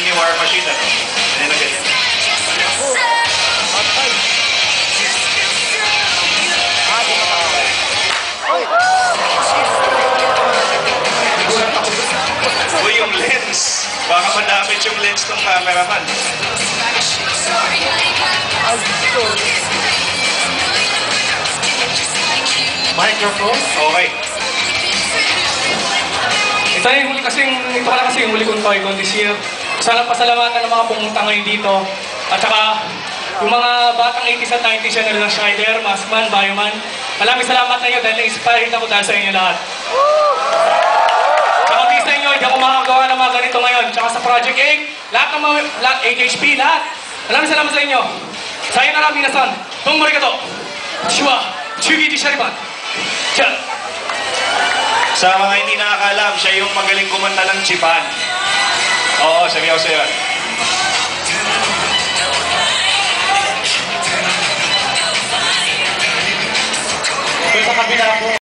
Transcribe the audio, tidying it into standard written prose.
ni War Machine, ano? Ganyan na ganyan. Uy, yung lens. Baka madamage yung lens ng cameraman. Microphone? Okay. Ito na kasi yung huli kong Toy-Con this year. Sana pasalamatan ng mga pumunta ngayon dito. At saka, yung mga batang 80s at 90s yan na Schneider, Maskman, Bioman. Maraming salamat na inyo dahil na-inspired ako dahil sa inyo lahat. Tsaka kung di sa inyo, hindi ako makagawa ng mga ganito ngayon. Tsaka sa Project 8, lahat ng mga HHP, lahat. Maraming salamat sa inyo. Sayonara minasan, domo arigato. Shiwa, Chugi Shariban. Diyan. Sa mga hindi nakakalam, siya yung magaling kumanta ng Chipan. Oo, sabi ako sa'yo. Doon sa kabila po.